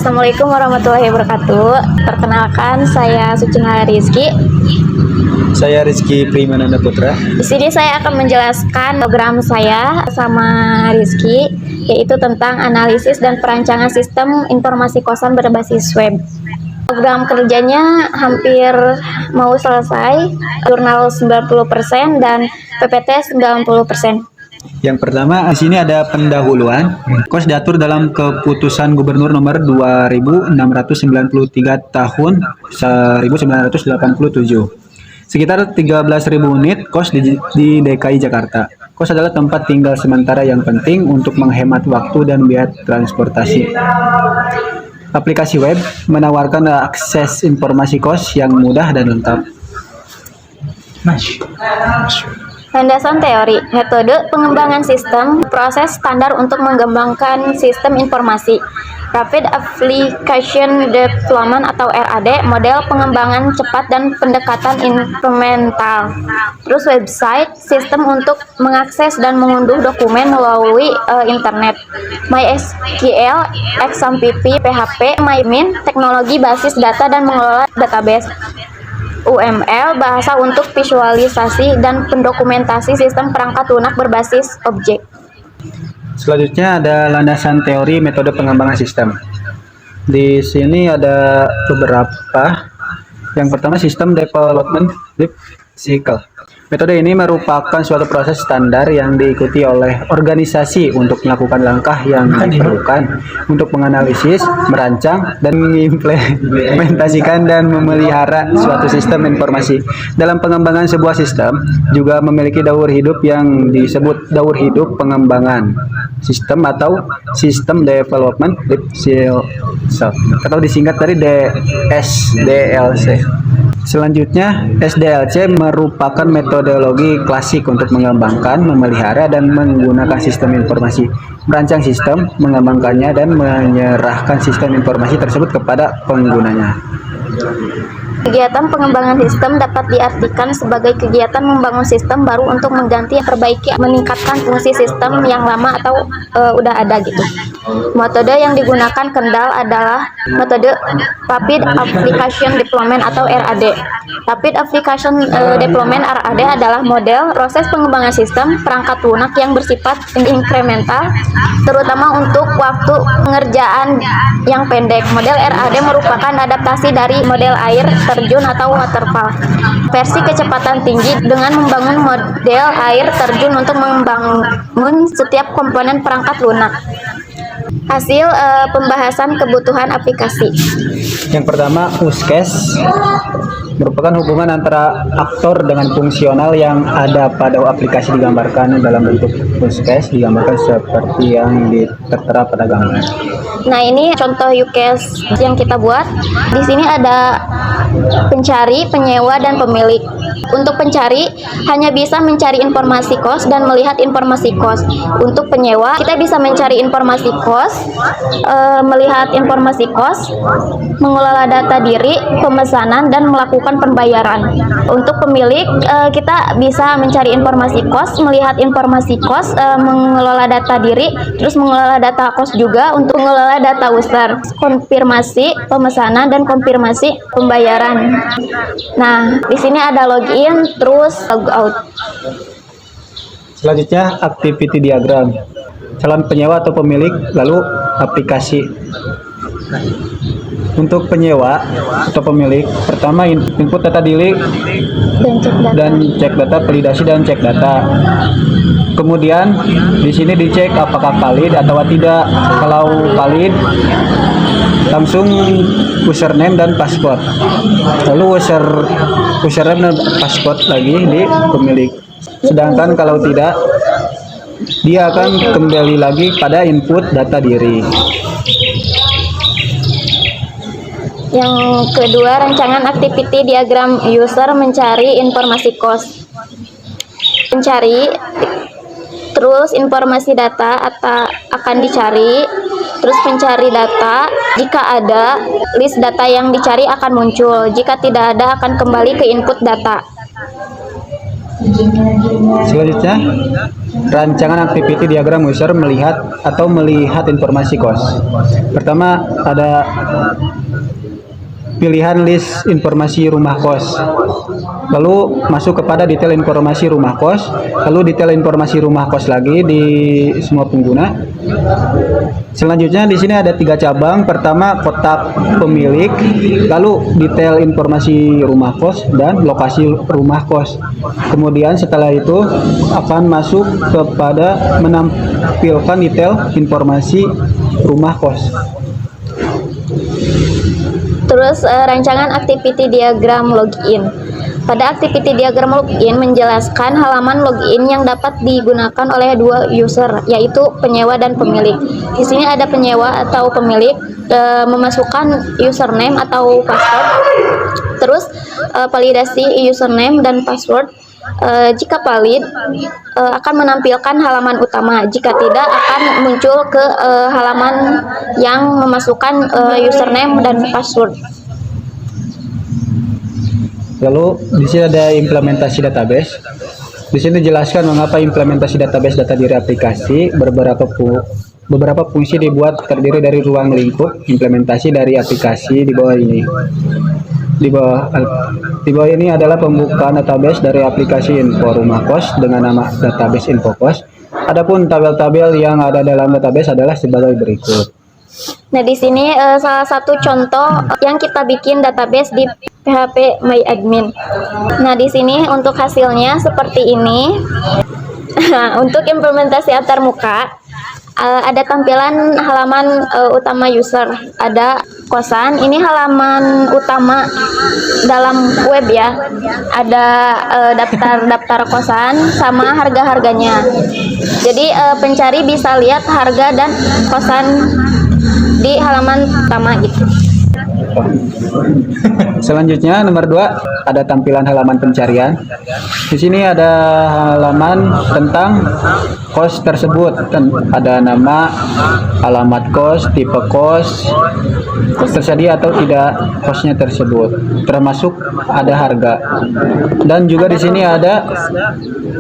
Assalamualaikum warahmatullahi wabarakatuh. Perkenalkan, saya Sucina Rizky. Saya Rizky Primananda Putra. Di sini saya akan menjelaskan program saya sama Rizky, yaitu tentang analisis dan perancangan sistem informasi kosan berbasis web. Program kerjanya hampir mau selesai, jurnal 90% dan PPT 90%. Yang pertama, di sini ada pendahuluan. KOS diatur dalam Keputusan Gubernur Nomor 2693 Tahun 1987. Sekitar 13.000 unit KOS di DKI Jakarta. KOS adalah tempat tinggal sementara yang penting untuk menghemat waktu dan biaya transportasi. Aplikasi web menawarkan akses informasi KOS yang mudah dan lengkap. Landasan teori, metode pengembangan sistem, proses standar untuk mengembangkan sistem informasi. Rapid Application Development atau RAD, model pengembangan cepat dan pendekatan instrumental. Terus website, sistem untuk mengakses dan mengunduh dokumen melalui internet. MySQL, XAMPP, PHP, MyMin, teknologi basis data dan mengelola database. UML, bahasa untuk visualisasi dan pendokumentasi sistem perangkat lunak berbasis objek. Selanjutnya ada landasan teori metode pengembangan sistem. Di sini ada beberapa. Yang pertama, sistem development life cycle. Metode ini merupakan suatu proses standar yang diikuti oleh organisasi untuk melakukan langkah yang diperlukan untuk menganalisis, merancang, dan mengimplementasikan dan memelihara suatu sistem informasi. Dalam pengembangan sebuah sistem juga memiliki daur hidup yang disebut daur hidup pengembangan sistem atau System Development Life Cycle atau disingkat dari SDLC. Selanjutnya, SDLC merupakan metodologi klasik untuk mengembangkan, memelihara, dan menggunakan sistem informasi, merancang sistem, mengembangkannya, dan menyerahkan sistem informasi tersebut kepada penggunanya. Kegiatan pengembangan sistem dapat diartikan sebagai kegiatan membangun sistem baru untuk mengganti, perbaiki, meningkatkan fungsi sistem yang lama atau udah ada gitu. Metode yang digunakan kendal adalah metode Rapid Application Development atau RAD. Rapid Application Development RAD adalah model proses pengembangan sistem perangkat lunak yang bersifat inkremental, terutama untuk waktu pengerjaan yang pendek. Model RAD merupakan adaptasi dari model air terjun atau waterfall versi kecepatan tinggi dengan membangun model air terjun untuk membangun setiap komponen perangkat lunak. Hasil pembahasan kebutuhan aplikasi. Yang pertama, use case merupakan hubungan antara aktor dengan fungsional yang ada pada aplikasi digambarkan dalam bentuk use case, digambarkan seperti yang tertera pada gambar. Nah, ini contoh use case yang kita buat. Di sini ada pencari, penyewa, dan pemilik. Untuk pencari, hanya bisa mencari informasi kos dan melihat informasi kos. Untuk penyewa, kita bisa mencari informasi kos, melihat informasi kos, mengelola data diri, pemesanan, dan melakukan pembayaran. Untuk pemilik, kita bisa mencari informasi kos, melihat informasi kos, mengelola data diri, terus mengelola data kos juga untuk mengelola data user, konfirmasi pemesanan, dan konfirmasi pembayaran. Nah, di sini ada login, terus logout. Selanjutnya, activity diagram. Calon penyewa atau pemilik, lalu aplikasi. Untuk penyewa atau pemilik, pertama input data diri dan cek data, validasi dan cek data. Kemudian di sini dicek apakah valid atau tidak. Kalau valid, langsung username dan password. Lalu username dan password lagi di pemilik. Sedangkan kalau tidak, dia akan kembali lagi pada input data diri. Yang kedua, rancangan activity diagram user mencari informasi kos. Mencari, terus informasi data akan dicari, terus pencari data. Jika ada, list data yang dicari akan muncul. Jika tidak ada, akan kembali ke input data. Selanjutnya, rancangan activity diagram user melihat informasi kos. Pertama ada pilihan list informasi rumah kos, lalu masuk kepada detail informasi rumah kos, lalu detail informasi rumah kos lagi di semua pengguna. Selanjutnya di sini ada 3 cabang. Pertama kotak pemilik, lalu detail informasi rumah kos dan lokasi rumah kos. Kemudian setelah itu akan masuk kepada menampilkan detail informasi rumah kos. Terus rancangan activity diagram login. Pada activity diagram login menjelaskan halaman login yang dapat digunakan oleh dua user, yaitu penyewa dan pemilik. Di sini ada penyewa atau pemilik memasukkan username atau password. Terus validasi username dan password. Jika valid akan menampilkan halaman utama, jika tidak akan muncul ke halaman yang memasukkan username dan password. Lalu di sini ada implementasi database. Di sini dijelaskan mengapa implementasi database data diri aplikasi. Beberapa fungsi dibuat terdiri dari ruang lingkup implementasi dari aplikasi di bawah ini. Di bawah ini adalah pembukaan database dari aplikasi info rumah kos dengan nama database info kos. Adapun tabel-tabel yang ada dalam database adalah sebagai berikut. Nah, di sini salah satu contoh yang kita bikin database di PHP MyAdmin. Nah, di sini untuk hasilnya seperti ini. Untuk implementasi antarmuka, ada tampilan halaman utama user, ada kosan. Ini halaman utama dalam web ya. Ada daftar kosan sama harga-harganya. Jadi pencari bisa lihat harga dan kosan di halaman utama gitu. Selanjutnya nomor 2 ada tampilan halaman pencarian. Di sini ada halaman tentang kos tersebut, ada nama, alamat kos, tipe kos tersedia atau tidak kosnya tersebut, termasuk ada harga. Dan juga di sini ada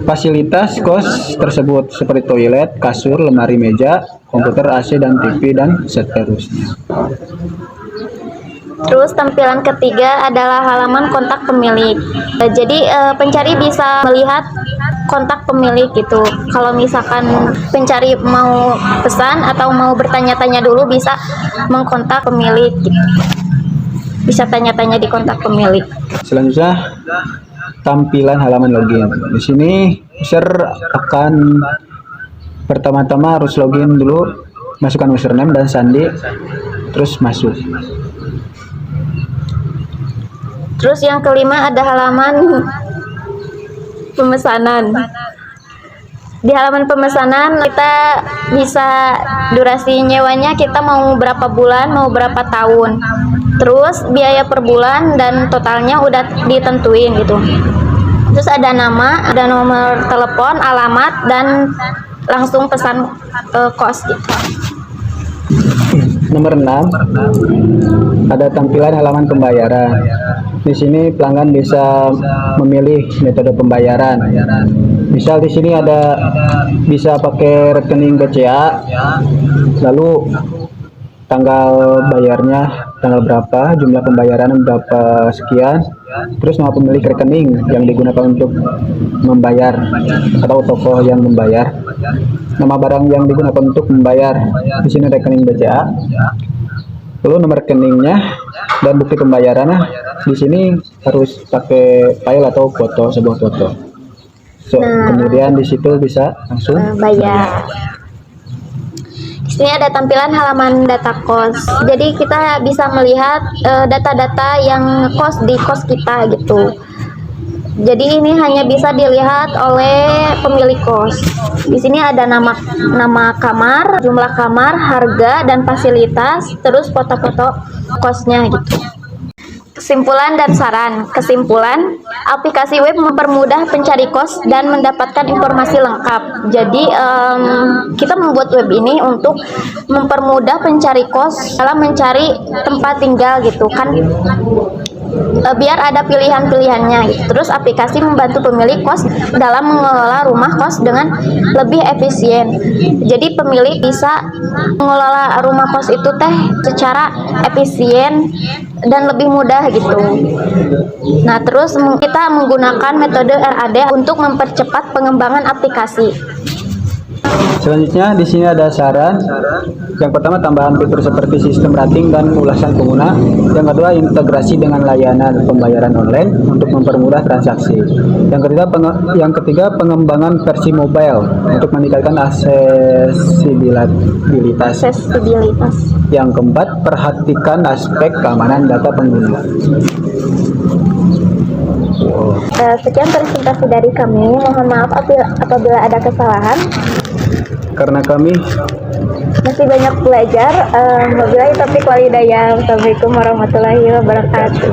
fasilitas kos tersebut seperti toilet, kasur, lemari meja, komputer, AC dan TV dan seterusnya. Terus tampilan ketiga adalah halaman kontak pemilik. Jadi pencari bisa melihat kontak pemilik gitu. Kalau misalkan pencari mau pesan atau mau bertanya-tanya dulu, bisa mengkontak pemilik gitu. Bisa tanya-tanya di kontak pemilik. Selanjutnya tampilan halaman login. Di sini user akan pertama-tama harus login dulu, masukkan username dan sandi, terus masuk. Terus yang kelima ada halaman pemesanan. Di halaman pemesanan kita bisa durasi nyewanya, kita mau berapa bulan, mau berapa tahun. Terus biaya per bulan dan totalnya udah ditentuin gitu. Terus ada nama, ada nomor telepon, alamat, dan langsung pesan kos gitu. Nomor 6 ada tampilan halaman pembayaran. Di sini pelanggan bisa memilih metode pembayaran. Misal di sini ada bisa pakai rekening BCA, lalu tanggal bayarnya tanggal berapa, jumlah pembayaran berapa sekian, terus nama pemilik rekening yang digunakan untuk membayar atau toko yang membayar, nama barang yang digunakan untuk membayar, di sini rekening BCA, lalu nomor rekeningnya dan bukti pembayarannya. Di sini harus pakai file atau foto, sebuah foto. Kemudian di situ bisa langsung bayar. Di sini ada tampilan halaman data kos. Jadi kita bisa melihat data-data yang kos di kos kita gitu. Jadi ini hanya bisa dilihat oleh pemilik kos. Di sini ada nama kamar, jumlah kamar, harga dan fasilitas, terus foto-foto kosnya gitu. Kesimpulan dan saran. Kesimpulan, aplikasi web mempermudah pencari kos dan mendapatkan informasi lengkap. Jadi kita membuat web ini untuk mempermudah pencari kos dalam mencari tempat tinggal gitu kan. biar ada pilihan-pilihannya gitu. Terus aplikasi membantu pemilik kos dalam mengelola rumah kos dengan lebih efisien. Jadi pemilik bisa mengelola rumah kos itu teh secara efisien dan lebih mudah gitu. Nah, terus kita menggunakan metode RAD untuk mempercepat pengembangan aplikasi. Selanjutnya di sini ada saran. Yang pertama, tambahan fitur seperti sistem rating dan ulasan pengguna. Yang kedua, integrasi dengan layanan pembayaran online untuk mempermudah transaksi. Yang ketiga, pengembangan versi mobile untuk meningkatkan aksesibilitas. Yang keempat, perhatikan aspek keamanan data pengguna. Sekian presentasi dari kami. Mohon maaf apabila ada kesalahan. Karena kami Masih banyak belajar. Wabillahi taufiq wal hidayah. Wassalamualaikum warahmatullahi wabarakatuh.